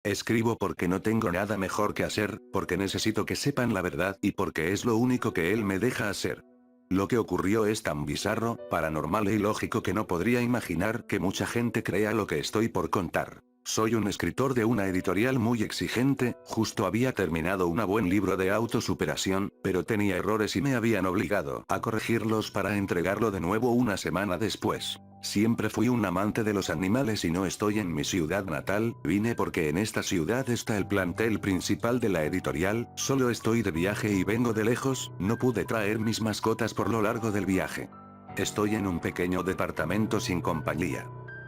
Escribo porque no tengo nada mejor que hacer, porque necesito que sepan la verdad y porque es lo único que él me deja hacer. Lo que ocurrió es tan bizarro, paranormal e ilógico que no podría imaginar que mucha gente crea lo que estoy por contar. Soy un escritor de una editorial muy exigente, justo había terminado un buen libro de autosuperación, pero tenía errores y me habían obligado a corregirlos para entregarlo de nuevo una semana después. Siempre fui un amante de los animales y no estoy en mi ciudad natal, vine porque en esta ciudad está el plantel principal de la editorial, solo estoy de viaje y vengo de lejos, no pude traer mis mascotas por lo largo del viaje. Estoy en un pequeño departamento sin compañía.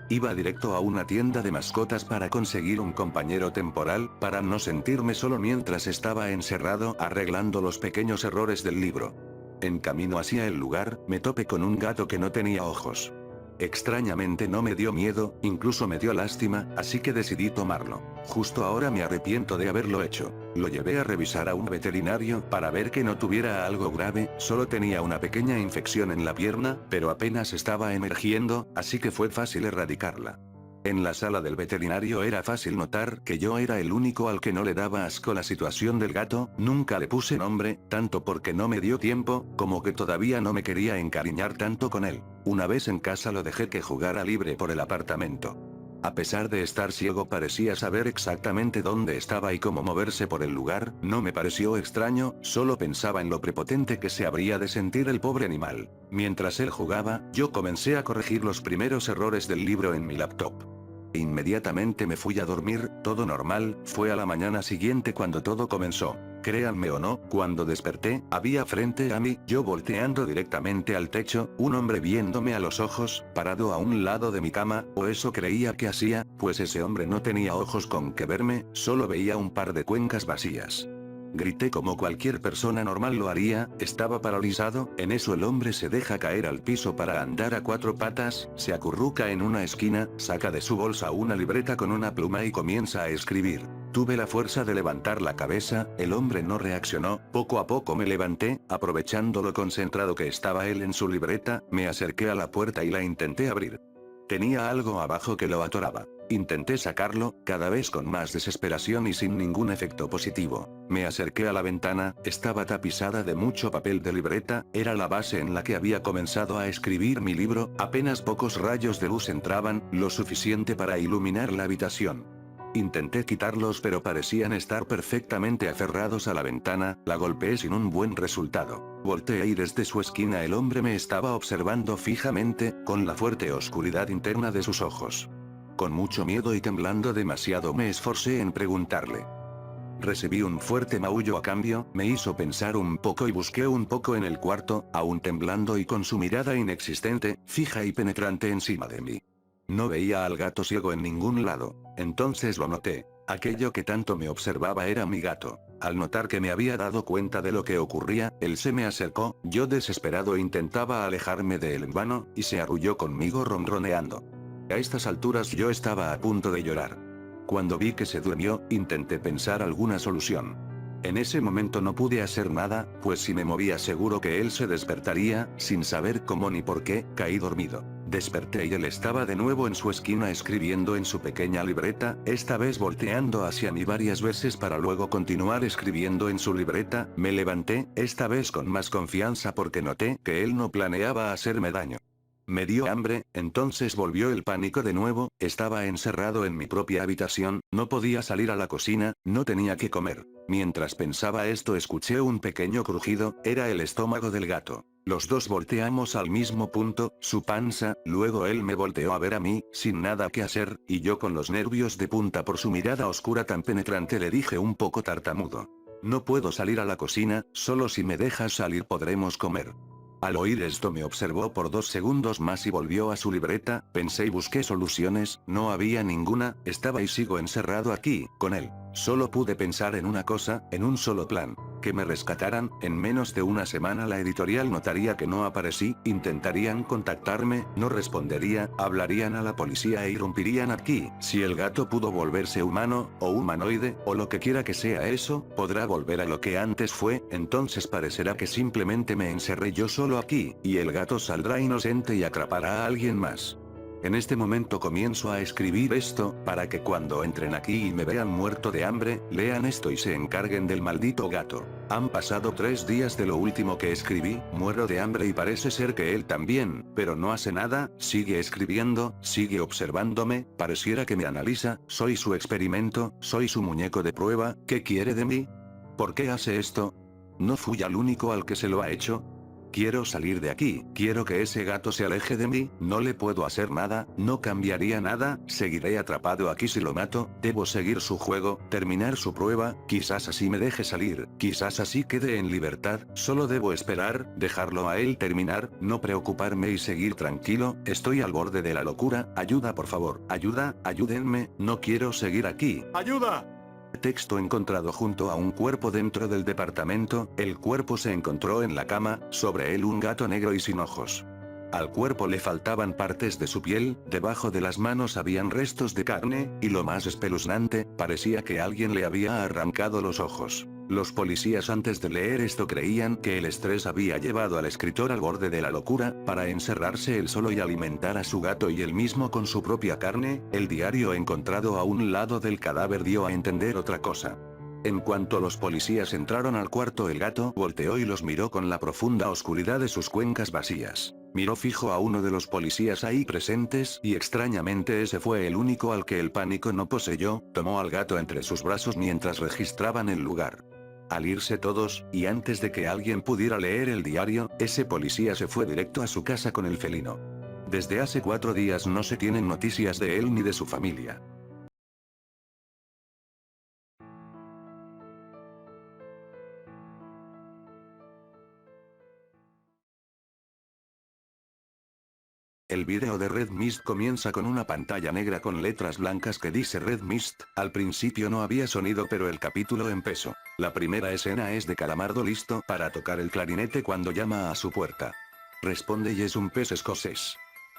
Iba directo a una tienda de mascotas para conseguir un compañero temporal, para no sentirme solo mientras estaba encerrado arreglando los pequeños errores del libro. En camino hacia el lugar, me topé con un gato que no tenía ojos. Extrañamente no me dio miedo, incluso me dio lástima, así que decidí tomarlo. Justo ahora me arrepiento de haberlo hecho. Lo llevé a revisar a un veterinario para ver que no tuviera algo grave, solo tenía una pequeña infección en la pierna, pero apenas estaba emergiendo, así que fue fácil erradicarla. En la sala del veterinario era fácil notar que yo era el único al que no le daba asco la situación del gato, nunca le puse nombre, tanto porque no me dio tiempo, como que todavía no me quería encariñar tanto con él. Una vez en casa lo dejé que jugara libre por el apartamento. A pesar de estar ciego parecía saber exactamente dónde estaba y cómo moverse por el lugar, no me pareció extraño, solo pensaba en lo prepotente que se habría de sentir el pobre animal. Mientras él jugaba, yo comencé a corregir los primeros errores del libro en mi laptop. Inmediatamente me fui a dormir, todo normal, fue a la mañana siguiente cuando todo comenzó. Créanme o no, cuando desperté, había frente a mí, yo volteando directamente al techo, un hombre viéndome a los ojos, parado a un lado de mi cama, o eso creía que hacía, pues ese hombre no tenía ojos con que verme, solo veía un par de cuencas vacías. Grité como cualquier persona normal lo haría, estaba paralizado, en eso el hombre se deja caer al piso para andar a cuatro patas, se acurruca en una esquina, saca de su bolsa una libreta con una pluma y comienza a escribir. Tuve la fuerza de levantar la cabeza, el hombre no reaccionó, poco a poco me levanté, aprovechando lo concentrado que estaba él en su libreta, me acerqué a la puerta y la intenté abrir. Tenía algo abajo que lo atoraba. Intenté sacarlo, cada vez con más desesperación y sin ningún efecto positivo. Me acerqué a la ventana, estaba tapizada de mucho papel de libreta, era la base en la que había comenzado a escribir mi libro, apenas pocos rayos de luz entraban, lo suficiente para iluminar la habitación. Intenté quitarlos pero parecían estar perfectamente aferrados a la ventana, la golpeé sin un buen resultado. Volteé y desde su esquina el hombre me estaba observando fijamente, con la fuerte oscuridad interna de sus ojos. Con mucho miedo y temblando demasiado me esforcé en preguntarle. Recibí un fuerte maullo a cambio, me hizo pensar un poco y busqué un poco en el cuarto, aún temblando y con su mirada inexistente, fija y penetrante encima de mí. No veía al gato ciego en ningún lado. Entonces lo noté. Aquello que tanto me observaba era mi gato. Al notar que me había dado cuenta de lo que ocurría, él se me acercó, yo desesperado intentaba alejarme de él en vano, y se arrulló conmigo ronroneando. A estas alturas yo estaba a punto de llorar. Cuando vi que se durmió, intenté pensar alguna solución. En ese momento no pude hacer nada, pues si me movía seguro que él se despertaría, sin saber cómo ni por qué, caí dormido. Desperté y él estaba de nuevo en su esquina escribiendo en su pequeña libreta, esta vez volteando hacia mí varias veces para luego continuar escribiendo en su libreta, me levanté, esta vez con más confianza porque noté que él no planeaba hacerme daño. Me dio hambre, entonces volvió el pánico de nuevo, estaba encerrado en mi propia habitación, no podía salir a la cocina, no tenía que comer. Mientras pensaba esto escuché un pequeño crujido, era el estómago del gato. Los dos volteamos al mismo punto, su panza, luego él me volteó a ver a mí, sin nada que hacer, y yo con los nervios de punta por su mirada oscura tan penetrante le dije un poco tartamudo. No puedo salir a la cocina, solo si me dejas salir podremos comer. Al oír esto me observó por 2 segundos más y volvió a su libreta, pensé y busqué soluciones, no había ninguna, estaba y sigo encerrado aquí, con él. Solo pude pensar en una cosa, en un solo plan. Que me rescataran, en menos de una semana la editorial notaría que no aparecí, intentarían contactarme, no respondería, hablarían a la policía e irrumpirían aquí. Si el gato pudo volverse humano, o humanoide, o lo que quiera que sea eso, podrá volver a lo que antes fue, entonces parecerá que simplemente me encerré yo solo aquí, y el gato saldrá inocente y atrapará a alguien más. En este momento comienzo a escribir esto, para que cuando entren aquí y me vean muerto de hambre, lean esto y se encarguen del maldito gato. Han pasado 3 días de lo último que escribí, muero de hambre y parece ser que él también, pero no hace nada, sigue escribiendo, sigue observándome, pareciera que me analiza, soy su experimento, soy su muñeco de prueba, ¿qué quiere de mí? ¿Por qué hace esto? ¿No fui el único al que se lo ha hecho? Quiero salir de aquí, quiero que ese gato se aleje de mí, no le puedo hacer nada, no cambiaría nada, seguiré atrapado aquí si lo mato, debo seguir su juego, terminar su prueba, quizás así me deje salir, quizás así quede en libertad, solo debo esperar, dejarlo a él terminar, no preocuparme y seguir tranquilo, estoy al borde de la locura, ayuda por favor, ayuda, ayúdenme, no quiero seguir aquí. ¡Ayuda! Texto encontrado junto a un cuerpo dentro del departamento, el cuerpo se encontró en la cama, sobre él un gato negro y sin ojos. Al cuerpo le faltaban partes de su piel, debajo de las manos habían restos de carne, y lo más espeluznante, parecía que alguien le había arrancado los ojos. Los policías antes de leer esto creían que el estrés había llevado al escritor al borde de la locura, para encerrarse él solo y alimentar a su gato y él mismo con su propia carne. El diario encontrado a un lado del cadáver dio a entender otra cosa. En cuanto los policías entraron al cuarto, el gato volteó y los miró con la profunda oscuridad de sus cuencas vacías. Miró fijo a uno de los policías ahí presentes y extrañamente ese fue el único al que el pánico no poseyó, tomó al gato entre sus brazos mientras registraban el lugar. Al irse todos, y antes de que alguien pudiera leer el diario, ese policía se fue directo a su casa con el felino. Desde hace 4 días no se tienen noticias de él ni de su familia. El video de Red Mist comienza con una pantalla negra con letras blancas que dice Red Mist, al principio no había sonido pero el capítulo empezó. La primera escena es de Calamardo listo para tocar el clarinete cuando llama a su puerta. Responde y es un pez escocés.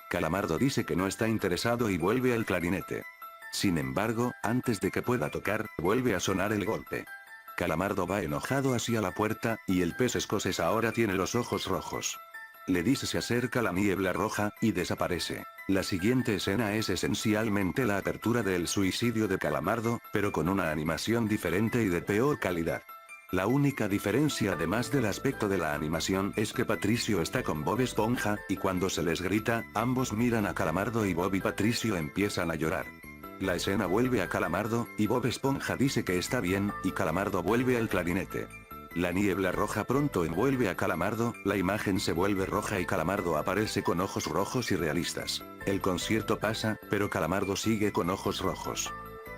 Calamardo dice que no está interesado y vuelve al clarinete. Sin embargo, antes de que pueda tocar, vuelve a sonar el golpe. Calamardo va enojado hacia la puerta, y el pez escocés ahora tiene los ojos rojos. Le dice se acerca la niebla roja, y desaparece. La siguiente escena es esencialmente la apertura del suicidio de Calamardo, pero con una animación diferente y de peor calidad. La única diferencia además del aspecto de la animación es que Patricio está con Bob Esponja, y cuando se les grita, ambos miran a Calamardo y Bob y Patricio empiezan a llorar. La escena vuelve a Calamardo, y Bob Esponja dice que está bien, y Calamardo vuelve al clarinete. La niebla roja pronto envuelve a Calamardo, la imagen se vuelve roja y Calamardo aparece con ojos rojos y realistas. El concierto pasa, pero Calamardo sigue con ojos rojos.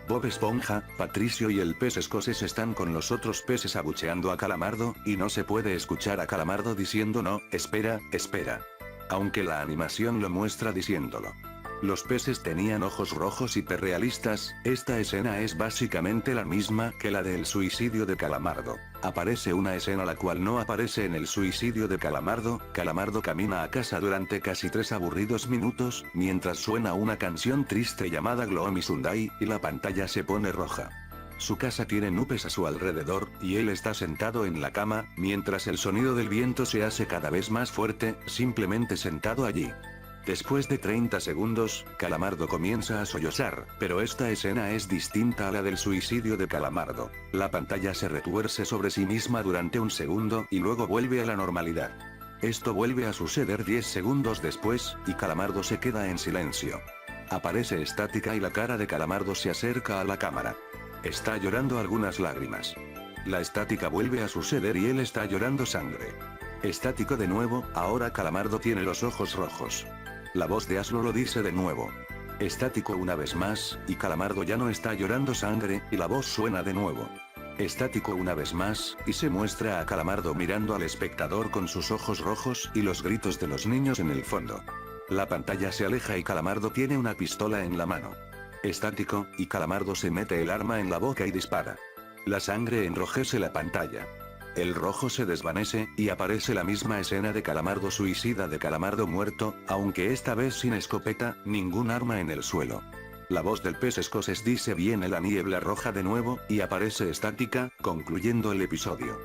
Bob Esponja, Patricio y el pez escocés están con los otros peces abucheando a Calamardo, y no se puede escuchar a Calamardo diciendo no, espera, espera. Aunque la animación lo muestra diciéndolo. Los peces tenían ojos rojos hiperrealistas, esta escena es básicamente la misma que la del suicidio de Calamardo. Aparece una escena la cual no aparece en el suicidio de Calamardo. Calamardo camina a casa durante casi 3 aburridos minutos, mientras suena una canción triste llamada Gloomy Sunday, y la pantalla se pone roja. Su casa tiene nubes a su alrededor, y él está sentado en la cama, mientras el sonido del viento se hace cada vez más fuerte, simplemente sentado allí. Después de 30 segundos, Calamardo comienza a sollozar, pero esta escena es distinta a la del suicidio de Calamardo. La pantalla se retuerce sobre sí misma durante un segundo y luego vuelve a la normalidad. Esto vuelve a suceder 10 segundos después, y Calamardo se queda en silencio. Aparece estática y la cara de Calamardo se acerca a la cámara. Está llorando algunas lágrimas. La estática vuelve a suceder y él está llorando sangre. Estático de nuevo, ahora Calamardo tiene los ojos rojos. La voz de Aslo lo dice de nuevo. Estático una vez más, y Calamardo ya no está llorando sangre, y la voz suena de nuevo. Estático una vez más, y se muestra a Calamardo mirando al espectador con sus ojos rojos y los gritos de los niños en el fondo. La pantalla se aleja y Calamardo tiene una pistola en la mano. Estático, y Calamardo se mete el arma en la boca y dispara. La sangre enrojece la pantalla. El rojo se desvanece, y aparece la misma escena de Calamardo suicida de Calamardo muerto, aunque esta vez sin escopeta, ningún arma en el suelo. La voz del pez escocés dice viene la niebla roja de nuevo, y aparece estática, concluyendo el episodio.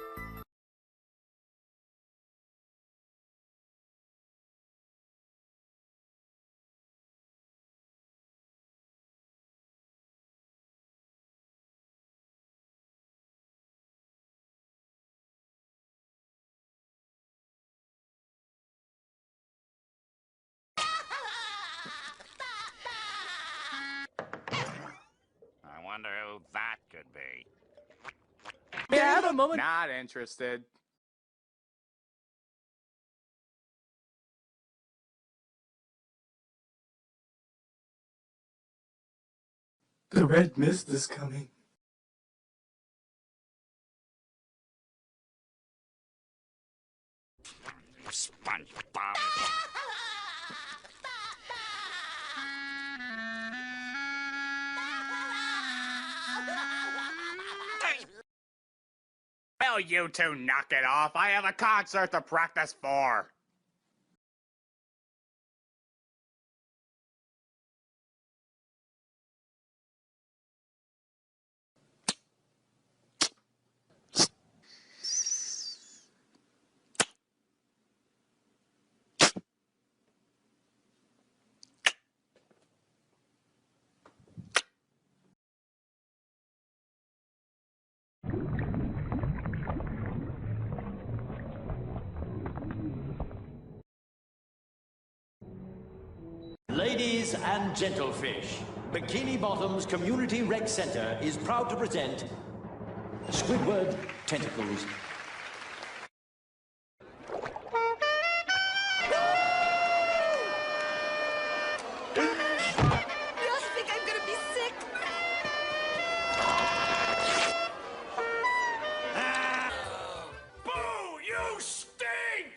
wonder who that could be. May I have a moment? Not interested. The red mist is coming. SpongeBob. Well, you two knock it off. I have a concert to practice for. Ladies and gentlefish, Bikini Bottom's Community Rec Center is proud to present Squidward Tentacles. You think I'm gonna be sick? Boo! You stink!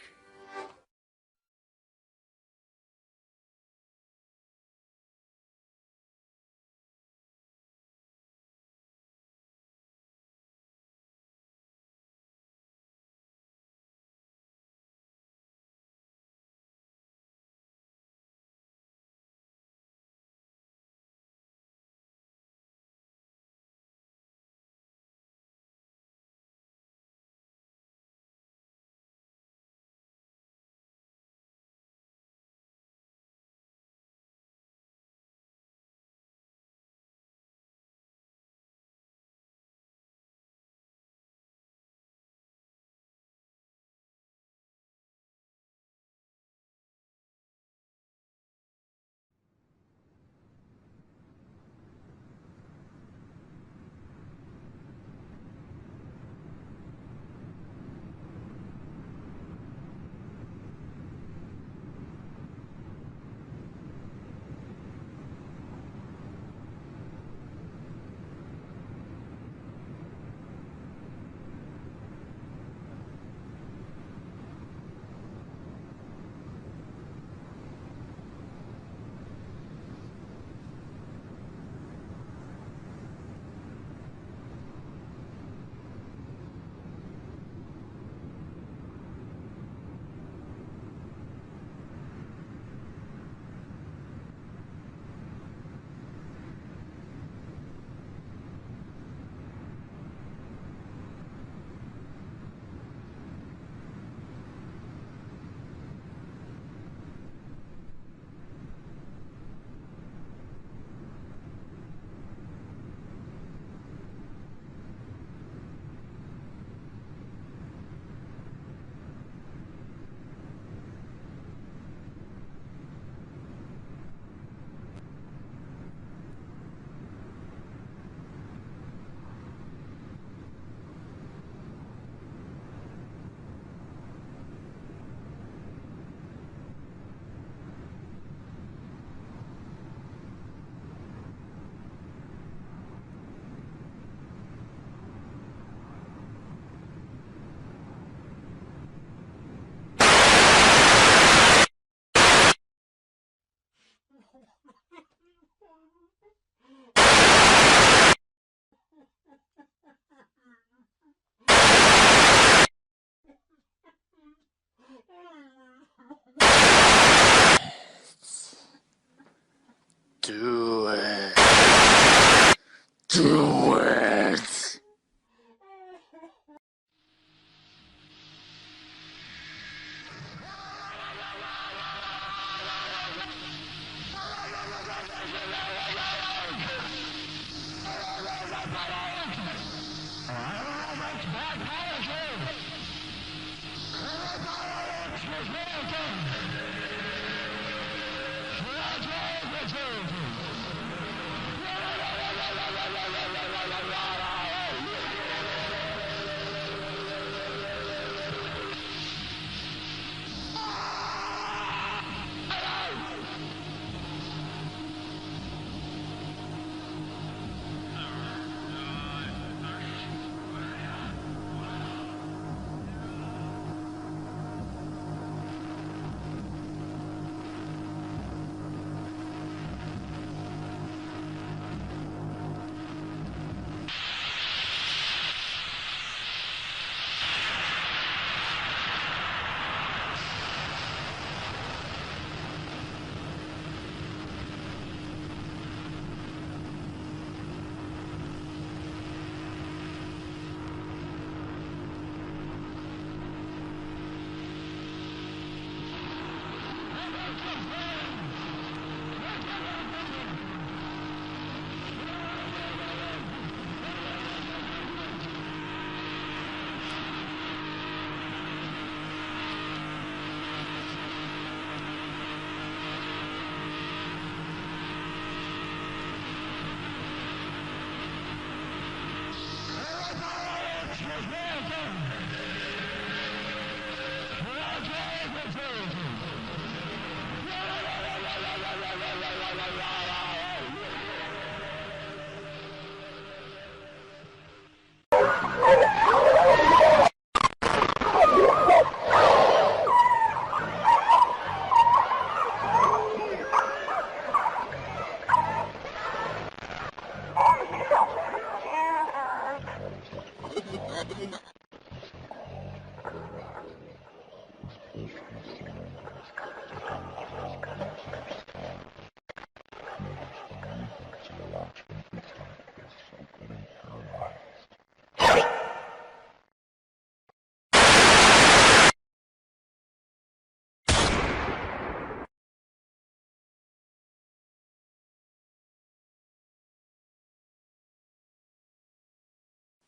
Do it. Do it.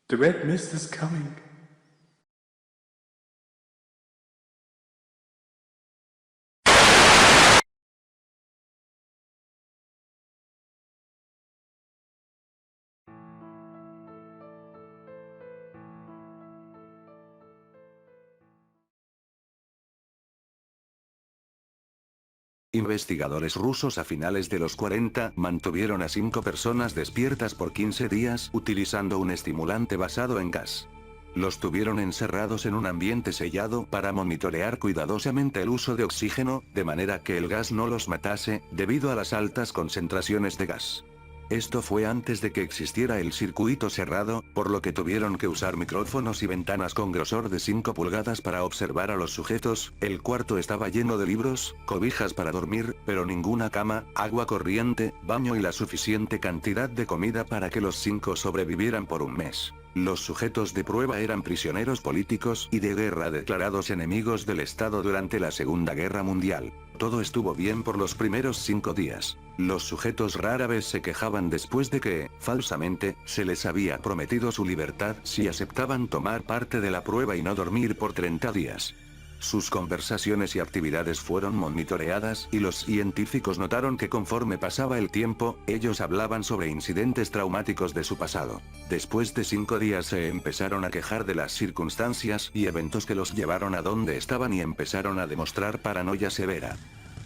The red mist is coming. Investigadores rusos a finales de los 40 mantuvieron a 5 personas despiertas por 15 días utilizando un estimulante basado en gas. Los tuvieron encerrados en un ambiente sellado para monitorear cuidadosamente el uso de oxígeno, de manera que el gas no los matase, debido a las altas concentraciones de gas. Esto fue antes de que existiera el circuito cerrado, por lo que tuvieron que usar micrófonos y ventanas con grosor de 5 pulgadas para observar a los sujetos. El cuarto estaba lleno de libros, cobijas para dormir, pero ninguna cama, agua corriente, baño y la suficiente cantidad de comida para que los 5 sobrevivieran por un mes. Los sujetos de prueba eran prisioneros políticos y de guerra declarados enemigos del Estado durante la Segunda Guerra Mundial. Todo estuvo bien por los primeros 5 días. Los sujetos rara vez se quejaban después de que, falsamente, se les había prometido su libertad si aceptaban tomar parte de la prueba y no dormir por 30 días. Sus conversaciones y actividades fueron monitoreadas y los científicos notaron que conforme pasaba el tiempo, ellos hablaban sobre incidentes traumáticos de su pasado. Después de 5 días se empezaron a quejar de las circunstancias y eventos que los llevaron a donde estaban y empezaron a demostrar paranoia severa.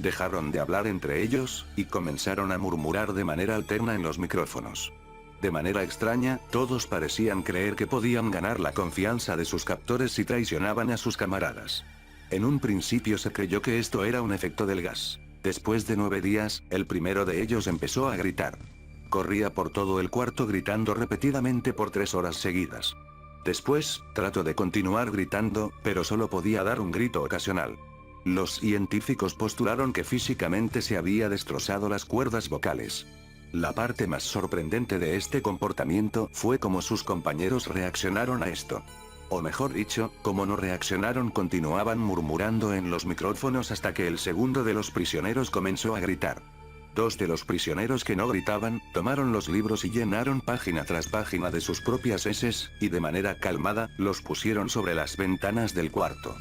Dejaron de hablar entre ellos, y comenzaron a murmurar de manera alterna en los micrófonos. De manera extraña, todos parecían creer que podían ganar la confianza de sus captores si traicionaban a sus camaradas. En un principio se creyó que esto era un efecto del gas. Después de 9 días, el primero de ellos empezó a gritar. Corría por todo el cuarto gritando repetidamente por 3 horas seguidas. Después, trató de continuar gritando, pero solo podía dar un grito ocasional. Los científicos postularon que físicamente se había destrozado las cuerdas vocales. La parte más sorprendente de este comportamiento fue cómo sus compañeros reaccionaron a esto. O mejor dicho, como no reaccionaron, continuaban murmurando en los micrófonos hasta que el segundo de los prisioneros comenzó a gritar. 2 de los prisioneros que no gritaban, tomaron los libros y llenaron página tras página de sus propias heces, y de manera calmada, los pusieron sobre las ventanas del cuarto.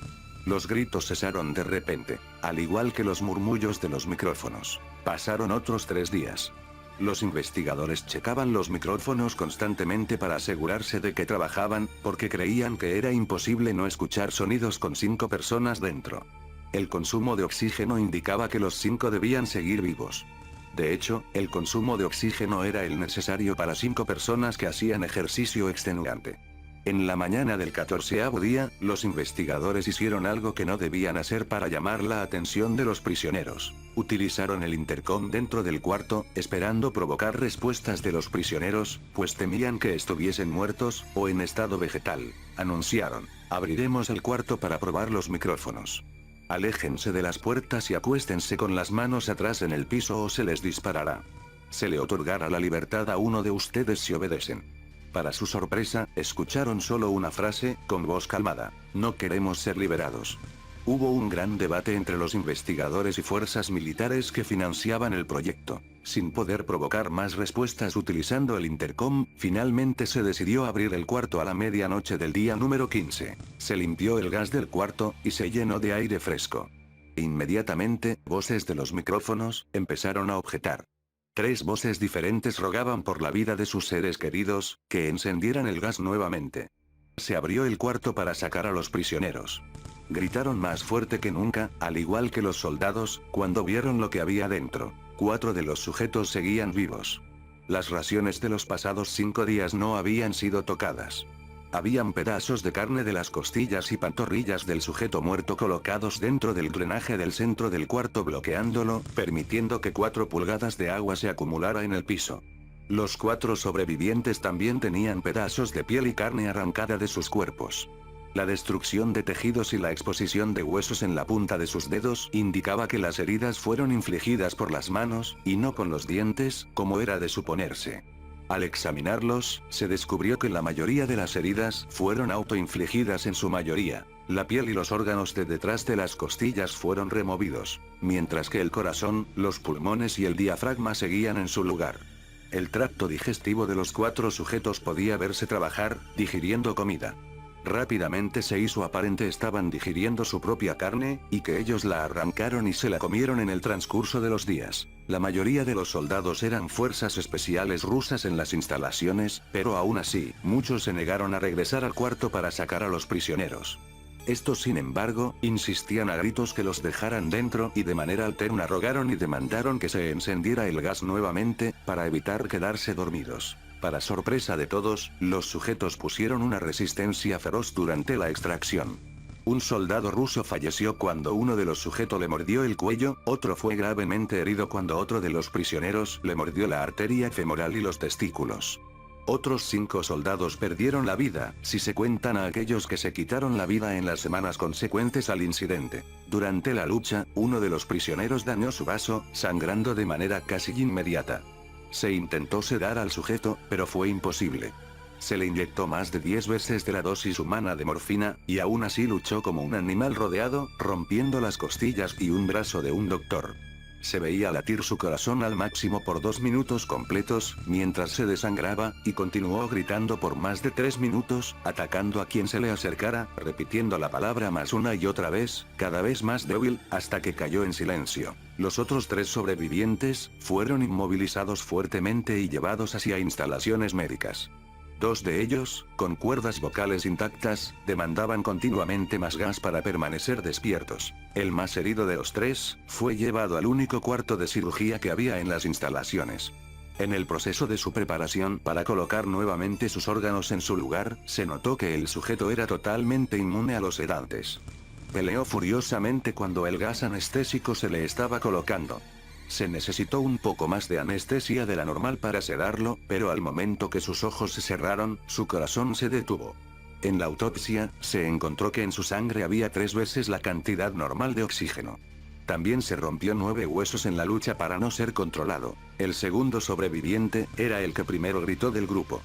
Los gritos cesaron de repente, al igual que los murmullos de los micrófonos. Pasaron otros 3 días. Los investigadores checaban los micrófonos constantemente para asegurarse de que trabajaban, porque creían que era imposible no escuchar sonidos con 5 personas dentro. El consumo de oxígeno indicaba que los 5 debían seguir vivos. De hecho, el consumo de oxígeno era el necesario para 5 personas que hacían ejercicio extenuante. En la mañana del 14º día, los investigadores hicieron algo que no debían hacer para llamar la atención de los prisioneros. Utilizaron el intercom dentro del cuarto, esperando provocar respuestas de los prisioneros, pues temían que estuviesen muertos, o en estado vegetal. Anunciaron: abriremos el cuarto para probar los micrófonos. Aléjense de las puertas y acuéstense con las manos atrás en el piso o se les disparará. Se le otorgará la libertad a uno de ustedes si obedecen. Para su sorpresa, escucharon solo una frase, con voz calmada: no queremos ser liberados. Hubo un gran debate entre los investigadores y fuerzas militares que financiaban el proyecto. Sin poder provocar más respuestas utilizando el intercom, finalmente se decidió abrir el cuarto a la medianoche del día número 15. Se limpió el gas del cuarto, y se llenó de aire fresco. Inmediatamente, voces de los micrófonos empezaron a objetar. 3 voces diferentes rogaban por la vida de sus seres queridos, que encendieran el gas nuevamente. Se abrió el cuarto para sacar a los prisioneros. Gritaron más fuerte que nunca, al igual que los soldados, cuando vieron lo que había dentro. 4 de los sujetos seguían vivos. Las raciones de los pasados 5 días no habían sido tocadas. Habían pedazos de carne de las costillas y pantorrillas del sujeto muerto colocados dentro del drenaje del centro del cuarto, bloqueándolo, permitiendo que 4 pulgadas de agua se acumulara en el piso. Los 4 sobrevivientes también tenían pedazos de piel y carne arrancada de sus cuerpos. La destrucción de tejidos y la exposición de huesos en la punta de sus dedos indicaba que las heridas fueron infligidas por las manos, y no con los dientes, como era de suponerse. Al examinarlos, se descubrió que la mayoría de las heridas fueron autoinfligidas en su mayoría. La piel y los órganos de detrás de las costillas fueron removidos, mientras que el corazón, los pulmones y el diafragma seguían en su lugar. El tracto digestivo de los 4 sujetos podía verse trabajar, digiriendo comida. Rápidamente se hizo aparente estaban digiriendo su propia carne, y que ellos la arrancaron y se la comieron en el transcurso de los días. La mayoría de los soldados eran fuerzas especiales rusas en las instalaciones, pero aún así, muchos se negaron a regresar al cuarto para sacar a los prisioneros. Estos, sin embargo, insistían a gritos que los dejaran dentro y de manera alterna rogaron y demandaron que se encendiera el gas nuevamente, para evitar quedarse dormidos. Para sorpresa de todos, los sujetos pusieron una resistencia feroz durante la extracción. Un soldado ruso falleció cuando uno de los sujetos le mordió el cuello, otro fue gravemente herido cuando otro de los prisioneros le mordió la arteria femoral y los testículos. Otros 5 soldados perdieron la vida, si se cuentan a aquellos que se quitaron la vida en las semanas consecuentes al incidente. Durante la lucha, uno de los prisioneros dañó su vaso, sangrando de manera casi inmediata. Se intentó sedar al sujeto, pero fue imposible. Se le inyectó más de 10 veces de la dosis humana de morfina, y aún así luchó como un animal rodeado, rompiendo las costillas y un brazo de un doctor. Se veía latir su corazón al máximo por 2 minutos completos, mientras se desangraba, y continuó gritando por más de 3 minutos, atacando a quien se le acercara, repitiendo la palabra más una y otra vez, cada vez más débil, hasta que cayó en silencio. Los otros 3 sobrevivientes fueron inmovilizados fuertemente y llevados hacia instalaciones médicas. 2 de ellos, con cuerdas vocales intactas, demandaban continuamente más gas para permanecer despiertos. El más herido de los 3, fue llevado al único cuarto de cirugía que había en las instalaciones. En el proceso de su preparación para colocar nuevamente sus órganos en su lugar, se notó que el sujeto era totalmente inmune a los sedantes. Peleó furiosamente cuando el gas anestésico se le estaba colocando. Se necesitó un poco más de anestesia de la normal para sedarlo, pero al momento que sus ojos se cerraron, su corazón se detuvo. En la autopsia, se encontró que en su sangre había 3 veces la cantidad normal de oxígeno. También se rompió 9 huesos en la lucha para no ser controlado. El segundo sobreviviente, era el que primero gritó del grupo.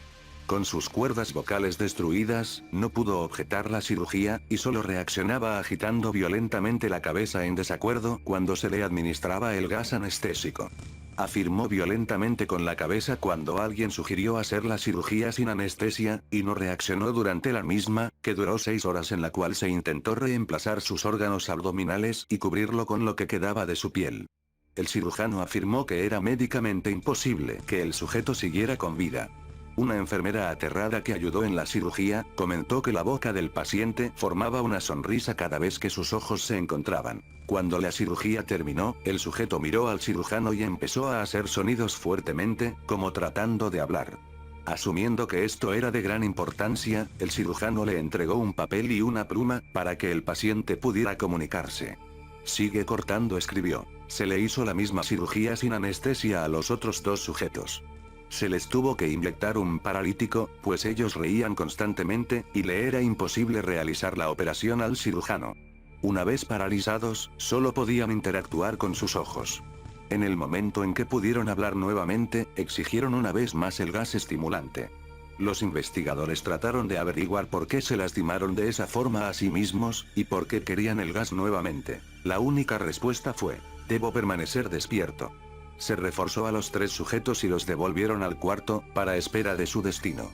Con sus cuerdas vocales destruidas, no pudo objetar la cirugía, y solo reaccionaba agitando violentamente la cabeza en desacuerdo cuando se le administraba el gas anestésico. Afirmó violentamente con la cabeza cuando alguien sugirió hacer la cirugía sin anestesia, y no reaccionó durante la misma, que duró 6 horas en la cual se intentó reemplazar sus órganos abdominales y cubrirlo con lo que quedaba de su piel. El cirujano afirmó que era médicamente imposible que el sujeto siguiera con vida. Una enfermera aterrada que ayudó en la cirugía, comentó que la boca del paciente formaba una sonrisa cada vez que sus ojos se encontraban. Cuando la cirugía terminó, el sujeto miró al cirujano y empezó a hacer sonidos fuertemente, como tratando de hablar. Asumiendo que esto era de gran importancia, el cirujano le entregó un papel y una pluma, para que el paciente pudiera comunicarse. Sigue cortando, escribió. Se le hizo la misma cirugía sin anestesia a los otros dos sujetos. Se les tuvo que inyectar un paralítico, pues ellos reían constantemente, y le era imposible realizar la operación al cirujano. Una vez paralizados, solo podían interactuar con sus ojos. En el momento en que pudieron hablar nuevamente, exigieron una vez más el gas estimulante. Los investigadores trataron de averiguar por qué se lastimaron de esa forma a sí mismos, y por qué querían el gas nuevamente. La única respuesta fue: debo permanecer despierto. Se reforzó a los tres sujetos y los devolvieron al cuarto, para espera de su destino.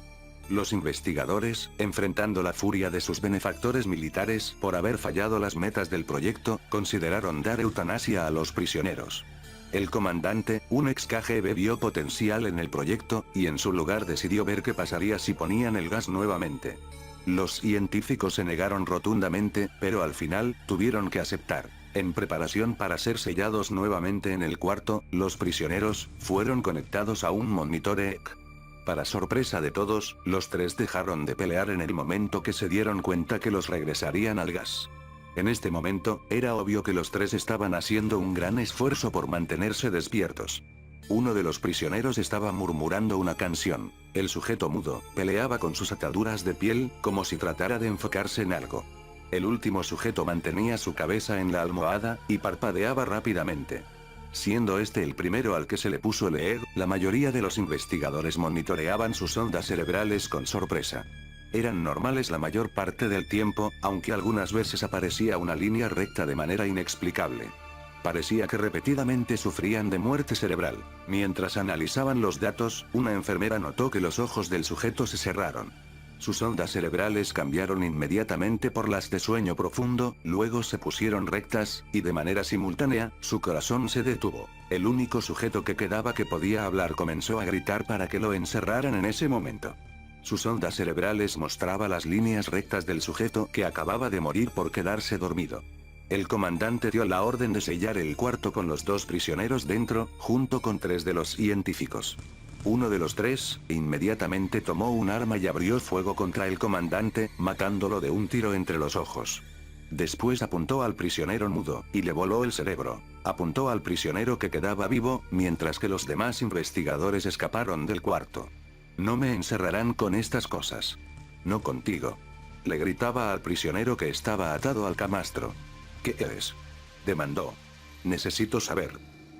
Los investigadores, enfrentando la furia de sus benefactores militares por haber fallado las metas del proyecto, consideraron dar eutanasia a los prisioneros. El comandante, un ex KGB, vio potencial en el proyecto, y en su lugar decidió ver qué pasaría si ponían el gas nuevamente. Los científicos se negaron rotundamente, pero al final, tuvieron que aceptar. En preparación para ser sellados nuevamente en el cuarto, los prisioneros fueron conectados a un monitor EEG. Para sorpresa de todos, los tres dejaron de pelear en el momento que se dieron cuenta que los regresarían al gas. En este momento, era obvio que los tres estaban haciendo un gran esfuerzo por mantenerse despiertos. Uno de los prisioneros estaba murmurando una canción. El sujeto mudo peleaba con sus ataduras de piel, como si tratara de enfocarse en algo. El último sujeto mantenía su cabeza en la almohada, y parpadeaba rápidamente. Siendo este el primero al que se le puso el EEG, la mayoría de los investigadores monitoreaban sus ondas cerebrales con sorpresa. Eran normales la mayor parte del tiempo, aunque algunas veces aparecía una línea recta de manera inexplicable. Parecía que repetidamente sufrían de muerte cerebral. Mientras analizaban los datos, una enfermera notó que los ojos del sujeto se cerraron. Sus ondas cerebrales cambiaron inmediatamente por las de sueño profundo, luego se pusieron rectas, y de manera simultánea, su corazón se detuvo. El único sujeto que quedaba que podía hablar comenzó a gritar para que lo encerraran en ese momento. Sus ondas cerebrales mostraban las líneas rectas del sujeto que acababa de morir por quedarse dormido. El comandante dio la orden de sellar el cuarto con los dos prisioneros dentro, junto con tres de los científicos. Uno de los tres, inmediatamente tomó un arma y abrió fuego contra el comandante, matándolo de un tiro entre los ojos. Después apuntó al prisionero mudo, y le voló el cerebro. Apuntó al prisionero que quedaba vivo, mientras que los demás investigadores escaparon del cuarto. No me encerrarán con estas cosas. No contigo. Le gritaba al prisionero que estaba atado al camastro. ¿Qué eres? Demandó. Necesito saber.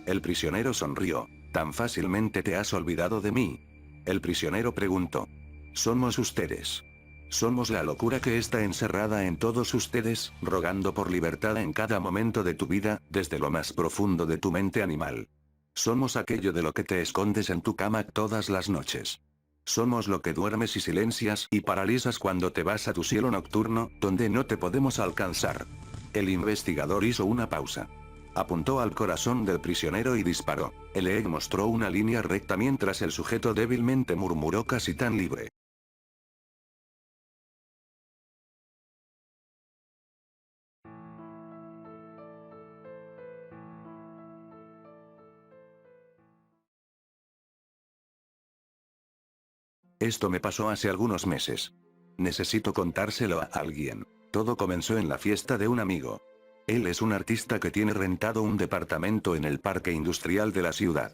El prisionero sonrió. ¿Tan fácilmente te has olvidado de mí? El prisionero preguntó. Somos ustedes. Somos la locura que está encerrada en todos ustedes, rogando por libertad en cada momento de tu vida, desde lo más profundo de tu mente animal. Somos aquello de lo que te escondes en tu cama todas las noches. Somos lo que duermes y silencias y paralizas cuando te vas a tu cielo nocturno, donde no te podemos alcanzar. El investigador hizo una pausa. Apuntó al corazón del prisionero y disparó. El EEG mostró una línea recta mientras el sujeto débilmente murmuró casi tan libre. Esto me pasó hace algunos meses. Necesito contárselo a alguien. Todo comenzó en la fiesta de un amigo. Él es un artista que tiene rentado un departamento en el parque industrial de la ciudad.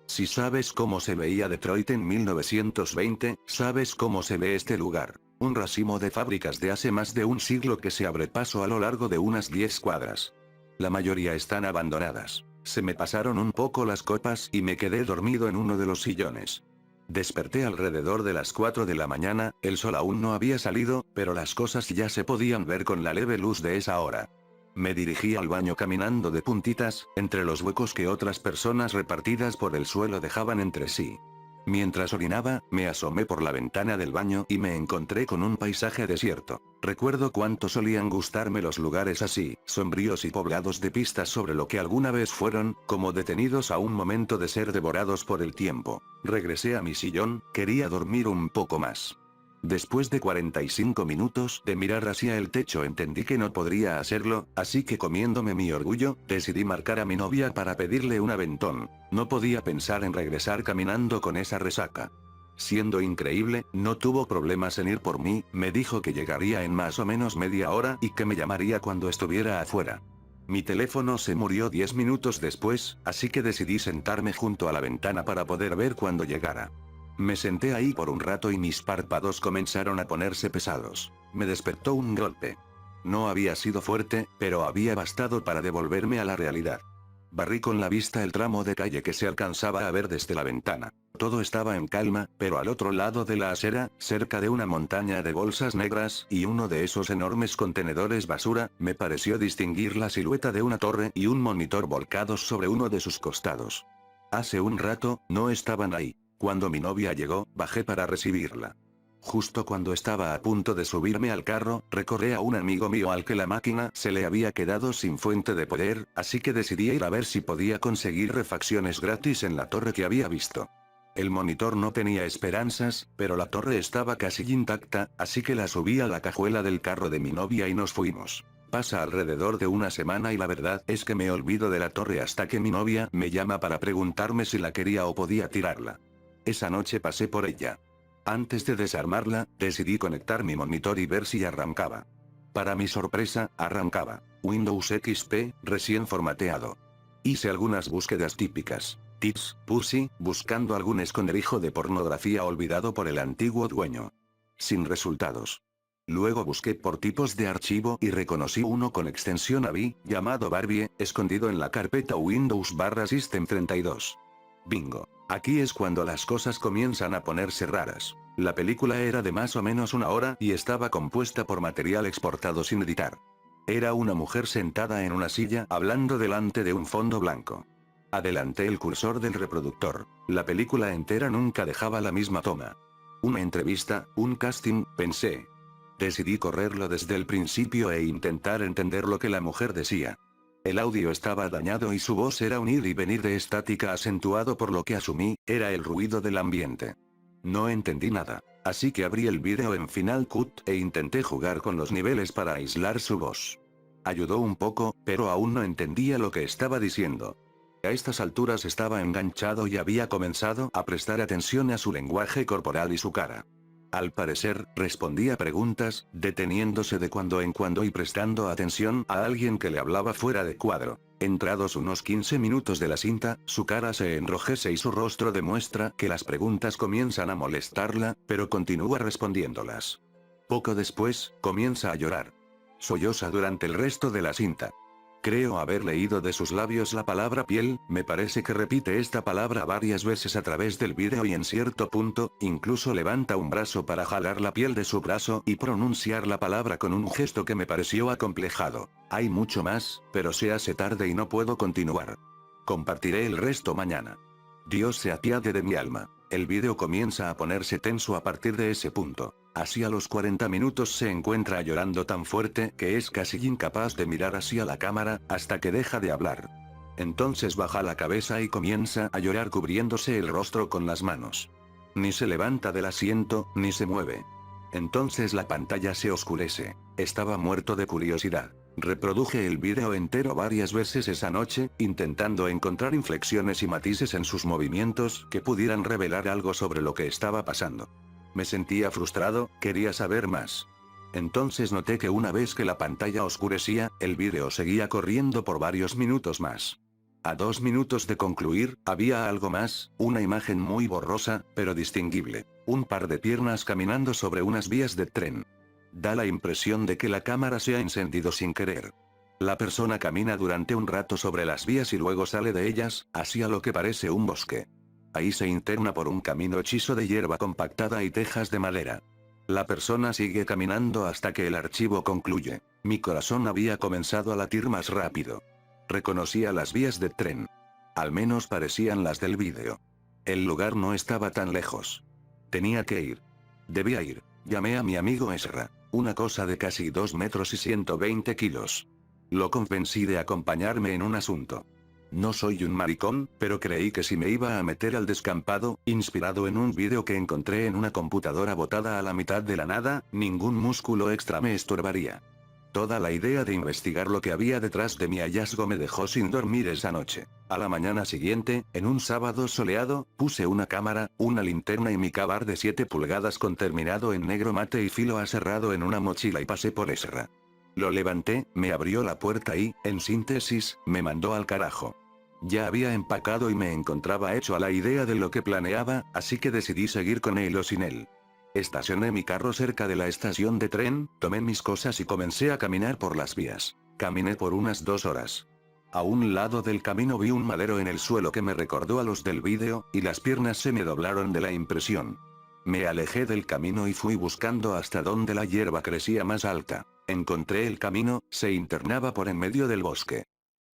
Si sabes cómo se veía Detroit en 1920, sabes cómo se ve este lugar. Un racimo de fábricas de hace más de un siglo que se abre paso a lo largo de unas 10 cuadras. La mayoría están abandonadas. Se me pasaron un poco las copas y me quedé dormido en uno de los sillones. Desperté alrededor de las 4 de la mañana, el sol aún no había salido, pero las cosas ya se podían ver con la leve luz de esa hora. Me dirigí al baño caminando de puntitas, entre los huecos que otras personas repartidas por el suelo dejaban entre sí. Mientras orinaba, me asomé por la ventana del baño y me encontré con un paisaje desierto. Recuerdo cuánto solían gustarme los lugares así, sombríos y poblados de pistas sobre lo que alguna vez fueron, como detenidos a un momento de ser devorados por el tiempo. Regresé a mi sillón, quería dormir un poco más. Después de 45 minutos de mirar hacia el techo entendí que no podría hacerlo, así que comiéndome mi orgullo, decidí marcar a mi novia para pedirle un aventón. No podía pensar en regresar caminando con esa resaca. Siendo increíble, no tuvo problemas en ir por mí, me dijo que llegaría en más o menos media hora y que me llamaría cuando estuviera afuera. Mi teléfono se murió 10 minutos después, así que decidí sentarme junto a la ventana para poder ver cuando llegara. Me senté ahí por un rato y mis párpados comenzaron a ponerse pesados. Me despertó un golpe. No había sido fuerte, pero había bastado para devolverme a la realidad. Barrí con la vista el tramo de calle que se alcanzaba a ver desde la ventana. Todo estaba en calma, pero al otro lado de la acera, cerca de una montaña de bolsas negras y uno de esos enormes contenedores basura, me pareció distinguir la silueta de una torre y un monitor volcados sobre uno de sus costados. Hace un rato, no estaban ahí. Cuando mi novia llegó, bajé para recibirla. Justo cuando estaba a punto de subirme al carro, recordé a un amigo mío al que la máquina se le había quedado sin fuente de poder, así que decidí ir a ver si podía conseguir refacciones gratis en la torre que había visto. El monitor no tenía esperanzas, pero la torre estaba casi intacta, así que la subí a la cajuela del carro de mi novia y nos fuimos. Pasa alrededor de una semana y la verdad es que me olvido de la torre hasta que mi novia me llama para preguntarme si la quería o podía tirarla. Esa noche pasé por ella. Antes de desarmarla, decidí conectar mi monitor y ver si arrancaba. Para mi sorpresa, arrancaba. Windows XP, recién formateado. Hice algunas búsquedas típicas. Tips, Pussy, buscando algún esconderijo de pornografía olvidado por el antiguo dueño. Sin resultados. Luego busqué por tipos de archivo y reconocí uno con extensión AVI, llamado Barbie, escondido en la carpeta Windows/System 32. Bingo. Aquí es cuando las cosas comienzan a ponerse raras. La película era de más o menos una hora y estaba compuesta por material exportado sin editar. Era una mujer sentada en una silla hablando delante de un fondo blanco. Adelanté el cursor del reproductor. La película entera nunca dejaba la misma toma. Una entrevista, un casting, pensé. Decidí correrlo desde el principio e intentar entender lo que la mujer decía. El audio estaba dañado y su voz era un ir y venir de estática acentuado por lo que asumí, era el ruido del ambiente. No entendí nada, así que abrí el vídeo en Final Cut e intenté jugar con los niveles para aislar su voz. Ayudó un poco, pero aún no entendía lo que estaba diciendo. A estas alturas estaba enganchado y había comenzado a prestar atención a su lenguaje corporal y su cara. Al parecer, respondía preguntas, deteniéndose de cuando en cuando y prestando atención a alguien que le hablaba fuera de cuadro. Entrados unos 15 minutos de la cinta, su cara se enrojece y su rostro demuestra que las preguntas comienzan a molestarla, pero continúa respondiéndolas. Poco después, comienza a llorar. Solloza durante el resto de la cinta. Creo haber leído de sus labios la palabra piel, me parece que repite esta palabra varias veces a través del vídeo y en cierto punto, incluso levanta un brazo para jalar la piel de su brazo y pronunciar la palabra con un gesto que me pareció acomplejado. Hay mucho más, pero se hace tarde y no puedo continuar. Compartiré el resto mañana. Dios se apiade de mi alma. El vídeo comienza a ponerse tenso a partir de ese punto. Hacia los 40 minutos se encuentra llorando tan fuerte que es casi incapaz de mirar hacia la cámara, hasta que deja de hablar. Entonces baja la cabeza y comienza a llorar cubriéndose el rostro con las manos. Ni se levanta del asiento, ni se mueve. Entonces la pantalla se oscurece. Estaba muerto de curiosidad. Reproduje el vídeo entero varias veces esa noche, intentando encontrar inflexiones y matices en sus movimientos que pudieran revelar algo sobre lo que estaba pasando. Me sentía frustrado, quería saber más. Entonces noté que una vez que la pantalla oscurecía, el vídeo seguía corriendo por varios minutos más. A 2 minutos de concluir, había algo más, una imagen muy borrosa, pero distinguible. Un par de piernas caminando sobre unas vías de tren. Da la impresión de que la cámara se ha encendido sin querer. La persona camina durante un rato sobre las vías y luego sale de ellas, hacia lo que parece un bosque. Ahí se interna por un camino hechizo de hierba compactada y tejas de madera. La persona sigue caminando hasta que el archivo concluye. Mi corazón había comenzado a latir más rápido. Reconocía las vías de tren. Al menos parecían las del vídeo. El lugar no estaba tan lejos. Tenía que ir. Debía ir. Llamé a mi amigo Ezra. Una cosa de casi 2 metros y 120 kilos. Lo convencí de acompañarme en un asunto. No soy un maricón, pero creí que si me iba a meter al descampado, inspirado en un vídeo que encontré en una computadora botada a la mitad de la nada, ningún músculo extra me estorbaría. Toda la idea de investigar lo que había detrás de mi hallazgo me dejó sin dormir esa noche. A la mañana siguiente, en un sábado soleado, puse una cámara, una linterna y mi cabar de 7 pulgadas con terminado en negro mate y filo aserrado en una mochila y pasé por Ezra. Lo levanté, me abrió la puerta y, en síntesis, me mandó al carajo. Ya había empacado y me encontraba hecho a la idea de lo que planeaba, así que decidí seguir con él o sin él. Estacioné mi carro cerca de la estación de tren, tomé mis cosas y comencé a caminar por las vías. Caminé por unas 2 horas. A un lado del camino vi un madero en el suelo que me recordó a los del vídeo, y las piernas se me doblaron de la impresión. Me alejé del camino y fui buscando hasta donde la hierba crecía más alta. Encontré el camino, se internaba por en medio del bosque.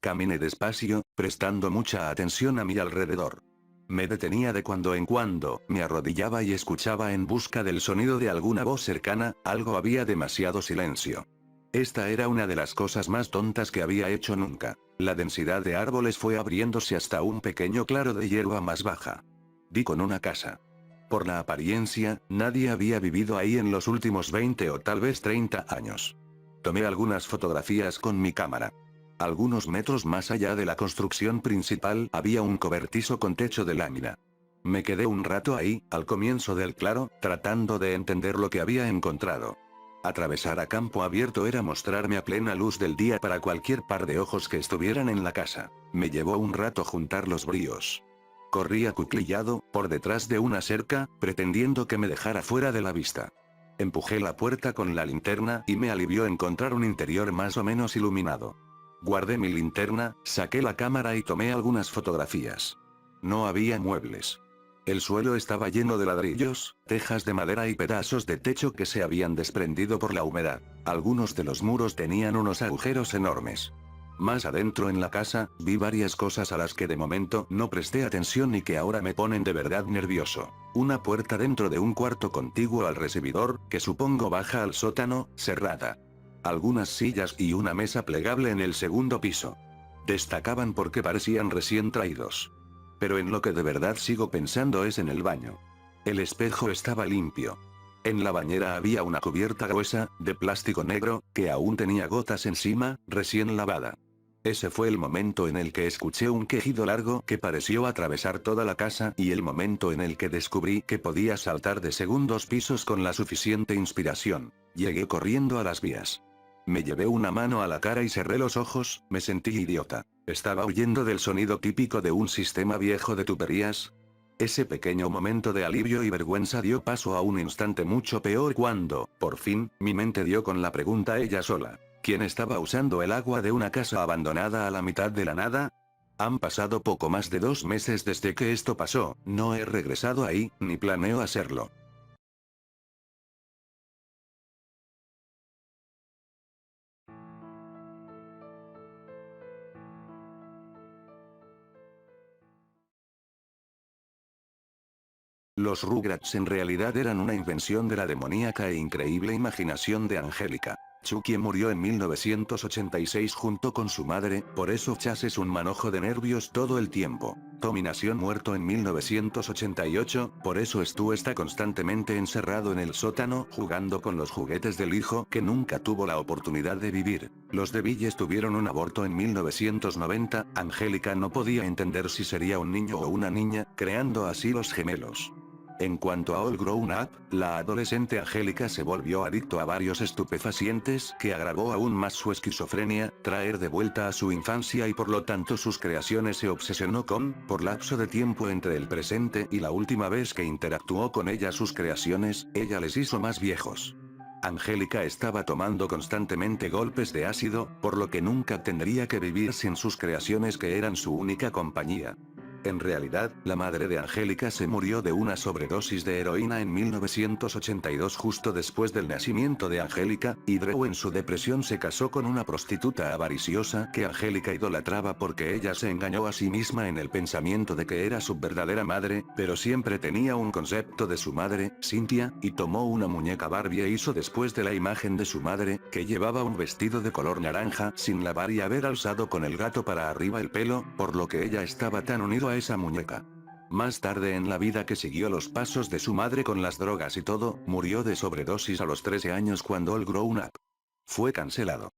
Caminé despacio, prestando mucha atención a mi alrededor. Me detenía de cuando en cuando, me arrodillaba y escuchaba en busca del sonido de alguna voz cercana, algo había demasiado silencio. Esta era una de las cosas más tontas que había hecho nunca. La densidad de árboles fue abriéndose hasta un pequeño claro de hierba más baja. Di con una casa. Por la apariencia, nadie había vivido ahí en los últimos 20 o tal vez 30 años. Tomé algunas fotografías con mi cámara. Algunos metros más allá de la construcción principal había un cobertizo con techo de lámina. Me quedé un rato ahí, al comienzo del claro, tratando de entender lo que había encontrado. Atravesar a campo abierto era mostrarme a plena luz del día para cualquier par de ojos que estuvieran en la casa. Me llevó un rato juntar los bríos. Corrí acuclillado, por detrás de una cerca, pretendiendo que me dejara fuera de la vista. Empujé la puerta con la linterna y me alivió encontrar un interior más o menos iluminado. Guardé mi linterna, saqué la cámara y tomé algunas fotografías. No había muebles. El suelo estaba lleno de ladrillos, tejas de madera y pedazos de techo que se habían desprendido por la humedad. Algunos de los muros tenían unos agujeros enormes. Más adentro en la casa, vi varias cosas a las que de momento no presté atención y que ahora me ponen de verdad nervioso. Una puerta dentro de un cuarto contiguo al recibidor, que supongo baja al sótano, cerrada. Algunas sillas y una mesa plegable en el segundo piso. Destacaban porque parecían recién traídos. Pero en lo que de verdad sigo pensando es en el baño. El espejo estaba limpio. En la bañera había una cubierta gruesa, de plástico negro, que aún tenía gotas encima, recién lavada. Ese fue el momento en el que escuché un quejido largo que pareció atravesar toda la casa y el momento en el que descubrí que podía saltar de segundos pisos con la suficiente inspiración. Llegué corriendo a las vías. Me llevé una mano a la cara y cerré los ojos, me sentí idiota. Estaba huyendo del sonido típico de un sistema viejo de tuberías. Ese pequeño momento de alivio y vergüenza dio paso a un instante mucho peor cuando, por fin, mi mente dio con la pregunta ella sola. ¿Quién estaba usando el agua de una casa abandonada a la mitad de la nada? Han pasado poco más de 2 meses desde que esto pasó, no he regresado ahí, ni planeo hacerlo. Los Rugrats en realidad eran una invención de la demoníaca e increíble imaginación de Angélica. Chucky murió en 1986 junto con su madre, por eso Chas es un manojo de nervios todo el tiempo. Tommy nació muerto en 1988, por eso Stu está constantemente encerrado en el sótano jugando con los juguetes del hijo que nunca tuvo la oportunidad de vivir. Los DeVilles tuvieron un aborto en 1990, Angélica no podía entender si sería un niño o una niña, creando así los gemelos. En cuanto a All Grown Up, la adolescente Angélica se volvió adicto a varios estupefacientes que agravó aún más su esquizofrenia, traer de vuelta a su infancia y por lo tanto sus creaciones se obsesionó con, por lapso de tiempo entre el presente y la última vez que interactuó con ella sus creaciones, ella les hizo más viejos. Angélica estaba tomando constantemente golpes de ácido, por lo que nunca tendría que vivir sin sus creaciones que eran su única compañía. En realidad, la madre de Angélica se murió de una sobredosis de heroína en 1982 justo después del nacimiento de Angélica, y Drew en su depresión se casó con una prostituta avariciosa que Angélica idolatraba porque ella se engañó a sí misma en el pensamiento de que era su verdadera madre, pero siempre tenía un concepto de su madre, Cynthia, y tomó una muñeca Barbie e hizo después de la imagen de su madre, que llevaba un vestido de color naranja sin lavar y haber alzado con el gato para arriba el pelo, por lo que ella estaba tan unido a esa muñeca. Más tarde en la vida que siguió los pasos de su madre con las drogas y todo, murió de sobredosis a los 13 años cuando All Grown Up fue cancelado.